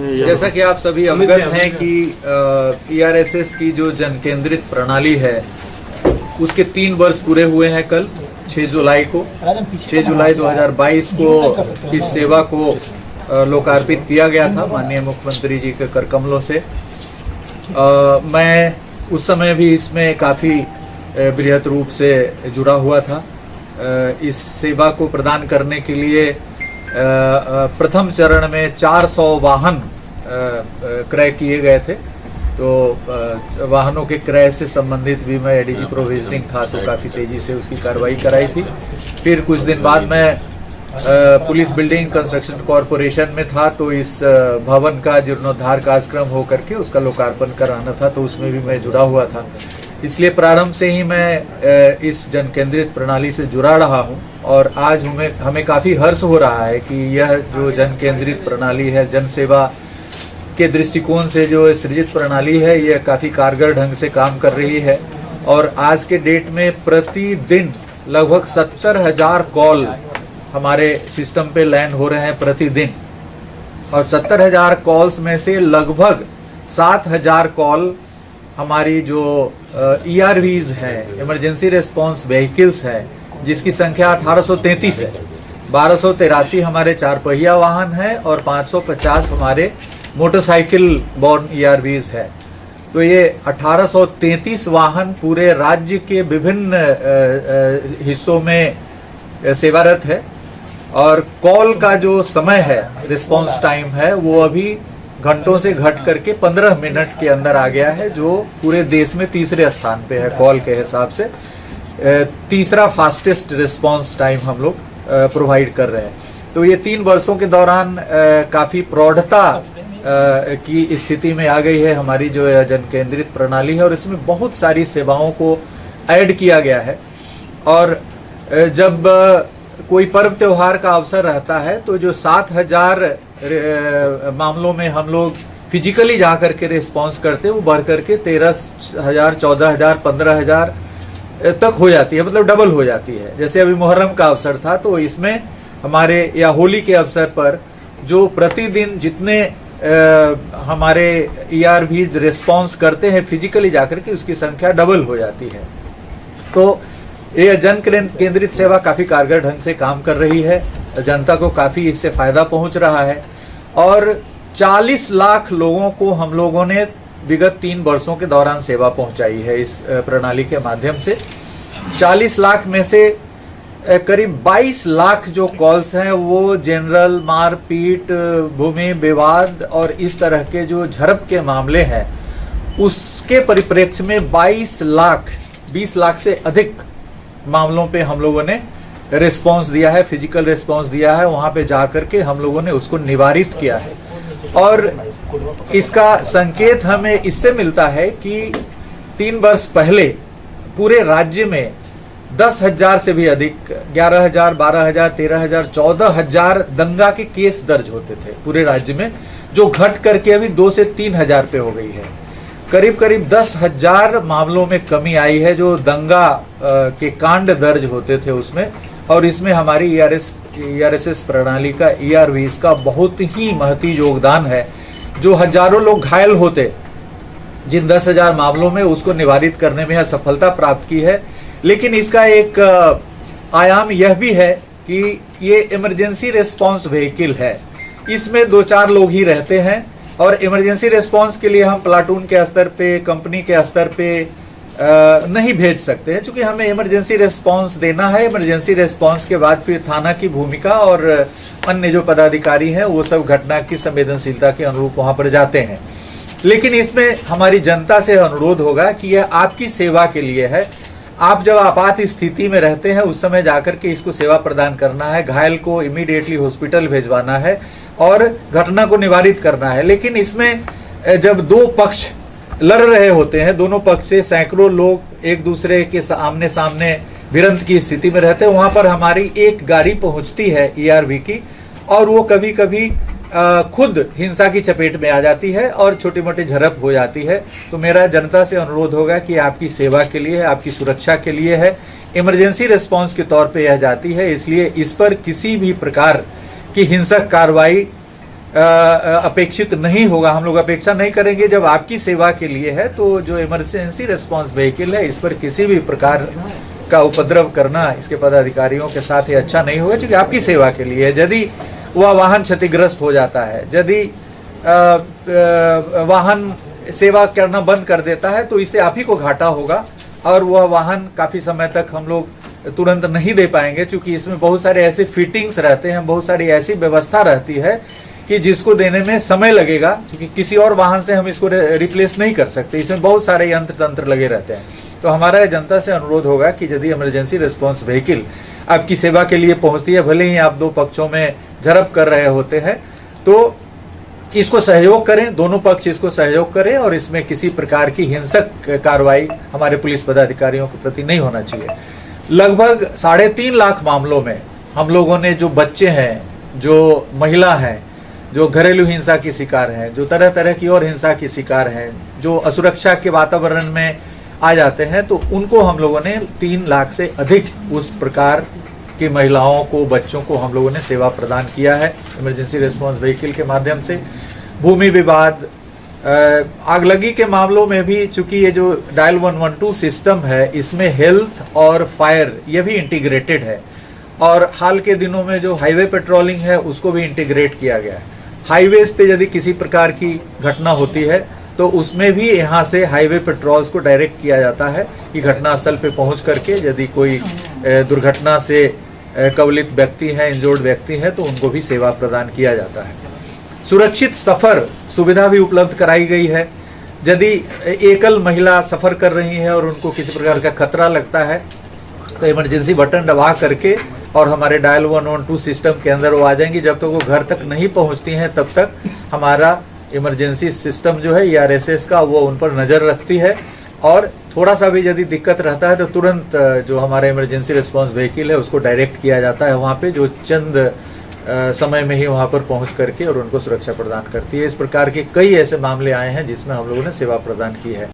जैसा कि आप सभी अवगत हैं कि ईआरएसएस की जो जन केंद्रित प्रणाली है उसके 3 वर्ष पूरे हुए हैं कल 6 जुलाई को। 6 जुलाई 2022 को इस सेवा को लोकार्पित किया गया था माननीय मुख्यमंत्री जी के कर कमलों से। मैं उस समय भी इसमें काफ़ी बृहत रूप से जुड़ा हुआ था। इस सेवा को प्रदान करने के लिए प्रथम चरण में 400 वाहन क्रय किए गए थे। तो वाहनों के क्रय से संबंधित भी मैं एडीजी प्रोविजनिंग था तो काफ़ी तेजी से उसकी कार्रवाई कराई थी। फिर कुछ दिन बाद मैं पुलिस बिल्डिंग कंस्ट्रक्शन कॉरपोरेशन में था तो इस भवन का जीर्णोद्धार कार्यक्रम हो करके उसका लोकार्पण कराना था तो उसमें भी मैं जुड़ा हुआ था। इसलिए प्रारंभ से ही मैं इस जन केंद्रित प्रणाली से जुड़ा रहा हूं और आज हमें काफ़ी हर्ष हो रहा है कि यह जो जन केंद्रित प्रणाली है, जन सेवा के दृष्टिकोण से जो सृजित प्रणाली है, यह काफ़ी कारगर ढंग से काम कर रही है। और आज के डेट में प्रतिदिन लगभग 70,000 कॉल हमारे सिस्टम पे लैंड हो रहे हैं प्रतिदिन, और 70,000 कॉल्स में से लगभग 7,000 कॉल हमारी जो ERVs है, इमरजेंसी रेस्पॉन्स व्हीकल्स है, जिसकी संख्या 1833 है। 1283 हमारे 4 पहिया वाहन है और 550 हमारे मोटरसाइकिल बोर्न ERVs है। तो ये 1833 वाहन पूरे राज्य के विभिन्न हिस्सों में सेवारत है। और कॉल का जो समय है, रिस्पॉन्स टाइम है, वो अभी घंटों से घट करके 15 मिनट के अंदर आ गया है, जो पूरे देश में तीसरे स्थान पे है कॉल के हिसाब से। तीसरा फास्टेस्ट रिस्पॉन्स टाइम हम लोग प्रोवाइड कर रहे हैं। तो ये 3 वर्षों के दौरान काफ़ी प्रौढ़ता की स्थिति में आ गई है हमारी जो जन केंद्रित प्रणाली है, और इसमें बहुत सारी सेवाओं को ऐड किया गया है। और जब कोई पर्व त्योहार का अवसर रहता है तो जो 7,000 मामलों में हम लोग फिजिकली जा करके रिस्पॉन्स करते हैं, वो बढ़ करके 13,000, 14,000, 15,000 तक हो जाती है, मतलब डबल हो जाती है। जैसे अभी मुहर्रम का अवसर था तो इसमें हमारे, या होली के अवसर पर जो प्रतिदिन जितने हमारे ERVs रिस्पॉन्स करते हैं फिजिकली जाकर के, उसकी संख्या डबल हो जाती है। तो ये जन केंद्रित सेवा काफ़ी कारगर ढंग से काम कर रही है, जनता को काफ़ी इससे फायदा पहुंच रहा है। और 40 लाख लोगों को हम लोगों ने विगत 3 वर्षों के दौरान सेवा पहुंचाई है इस प्रणाली के माध्यम से। 40 लाख में से करीब 22 लाख जो कॉल्स हैं वो जनरल, मारपीट, भूमि विवाद और इस तरह के जो झड़प के मामले हैं, उसके परिप्रेक्ष्य में 20 लाख से अधिक मामलों पे हम लोगों ने रिस्पांस दिया है, फिजिकल रिस्पांस दिया है। वहां पे जाकर के हम लोगों ने उसको निवारित किया है। और इसका संकेत हमें इससे मिलता है कि 3 वर्ष पहले पूरे राज्य में 10,000 से भी अधिक, 11,000, 12,000, 13,000, 14,000 दंगा के केस दर्ज होते थे पूरे राज्य में, जो घट करके अभी 2 से 3,000 पे हो गई है। करीब 10,000 मामलों में कमी आई है जो दंगा के कांड दर्ज होते थे उसमें। और इसमें हमारी ERSS प्रणाली का, ERVs का बहुत ही महती योगदान है। जो हजारों लोग घायल होते, जिन 10,000 मामलों में, उसको निवारित करने में यह सफलता प्राप्त की है। लेकिन इसका एक आयाम यह भी है कि ये इमरजेंसी रेस्पॉन्स व्हीकल है, इसमें 2-4 लोग ही रहते हैं। और इमरजेंसी रेस्पॉन्स के लिए हम प्लाटून के स्तर पे, कंपनी के स्तर पे नहीं भेज सकते हैं, क्योंकि हमें इमरजेंसी रेस्पॉन्स देना है। इमरजेंसी रेस्पॉन्स के बाद फिर थाना की भूमिका और अन्य जो पदाधिकारी हैं वो सब घटना की संवेदनशीलता के अनुरूप वहां पर जाते हैं। लेकिन इसमें हमारी जनता से अनुरोध होगा कि यह आपकी सेवा के लिए है। आप जब आपात स्थिति में रहते हैं उस समय जाकर के इसको सेवा प्रदान करना है, घायल को इमीडिएटली हॉस्पिटल भेजवाना है और घटना को निवारित करना है। लेकिन इसमें जब 2 पक्ष लड़ रहे होते हैं, दोनों पक्ष से सैकड़ों लोग एक दूसरे के आमने सामने भिड़ंत की स्थिति में रहते हैं, वहां पर हमारी एक गाड़ी पहुंचती है ERV की, और वो कभी कभी खुद हिंसा की चपेट में आ जाती है और छोटी मोटी झड़प हो जाती है। तो मेरा जनता से अनुरोध होगा कि आपकी सेवा के लिए है, आपकी सुरक्षा के लिए है, इमरजेंसी रिस्पांस के तौर पे यह जाती है। इसलिए इस पर किसी भी प्रकार की हिंसक कार्रवाई अपेक्षित नहीं होगा। हम लोग अपेक्षा नहीं करेंगे। जब आपकी सेवा के लिए है तो जो इमरजेंसी रिस्पांस व्हीकल है, इस पर किसी भी प्रकार का उपद्रव करना इसके पदाधिकारियों के साथ ही अच्छा नहीं होगा, क्योंकि आपकी सेवा के लिए है। यदि वह वाहन क्षतिग्रस्त हो जाता है, यदि वाहन सेवा करना बंद कर देता है, तो इससे आप ही को घाटा होगा और वह वाहन काफी समय तक हम लोग तुरंत नहीं दे पाएंगे, क्योंकि इसमें बहुत सारे ऐसे फिटिंग्स रहते हैं, बहुत सारी ऐसी व्यवस्था रहती है कि जिसको देने में समय लगेगा, क्योंकि किसी और वाहन से हम इसको रिप्लेस नहीं कर सकते। इसमें बहुत सारे यंत्र तंत्र लगे रहते हैं। तो हमारा जनता से अनुरोध होगा कि यदि इमरजेंसी रिस्पांस व्हीकल आपकी सेवा के लिए पहुंचती है, भले ही आप दो पक्षों में झड़प कर रहे होते हैं, तो इसको सहयोग करें, दोनों पक्ष इसको सहयोग करें और इसमें किसी प्रकार की हिंसक कार्रवाई हमारे पुलिस पदाधिकारियों के प्रति नहीं होना चाहिए। लगभग 3.5 लाख मामलों में हम लोगों ने जो बच्चे हैं, जो महिला हैं, जो घरेलू हिंसा की शिकार हैं, जो तरह तरह की और हिंसा की शिकार हैं, जो असुरक्षा के वातावरण में आ जाते हैं, तो उनको हम लोगों ने 3 लाख से अधिक उस प्रकार की महिलाओं को, बच्चों को हम लोगों ने सेवा प्रदान किया है इमरजेंसी रिस्पांस व्हीकल के माध्यम से। भूमि विवाद, आगलगी के मामलों में भी, चूंकि ये जो डायल 112 सिस्टम है, इसमें हेल्थ और फायर ये भी इंटीग्रेटेड है, और हाल के दिनों में जो हाईवे पेट्रोलिंग है उसको भी इंटीग्रेट किया गया है। हाईवेज पे यदि किसी प्रकार की घटना होती है तो उसमें भी यहाँ से हाईवे पेट्रोल्स को डायरेक्ट किया जाता है कि घटनास्थल पे पहुंच करके यदि कोई दुर्घटना से कवलित व्यक्ति है, इंजोर्ड व्यक्ति है, तो उनको भी सेवा प्रदान किया जाता है। सुरक्षित सफर सुविधा भी उपलब्ध कराई गई है। यदि एकल महिला सफर कर रही है और उनको किसी प्रकार का खतरा लगता है, तो इमरजेंसी बटन दबा करके और हमारे डायल 112 सिस्टम के अंदर वो आ जाएंगी। जब तक वो घर तक नहीं पहुंचती हैं, तब तक हमारा इमरजेंसी सिस्टम जो है ERSS का, वो उन पर नजर रखती है, और थोड़ा सा भी यदि दिक्कत रहता है तो तुरंत जो हमारा इमरजेंसी रिस्पांस व्हीकल है उसको डायरेक्ट किया जाता है वहाँ पे, जो चंद समय में ही वहाँ पर पहुँच करके और उनको सुरक्षा प्रदान करती है। इस प्रकार के कई ऐसे मामले आए हैं जिसमें हम लोगों ने सेवा प्रदान की है।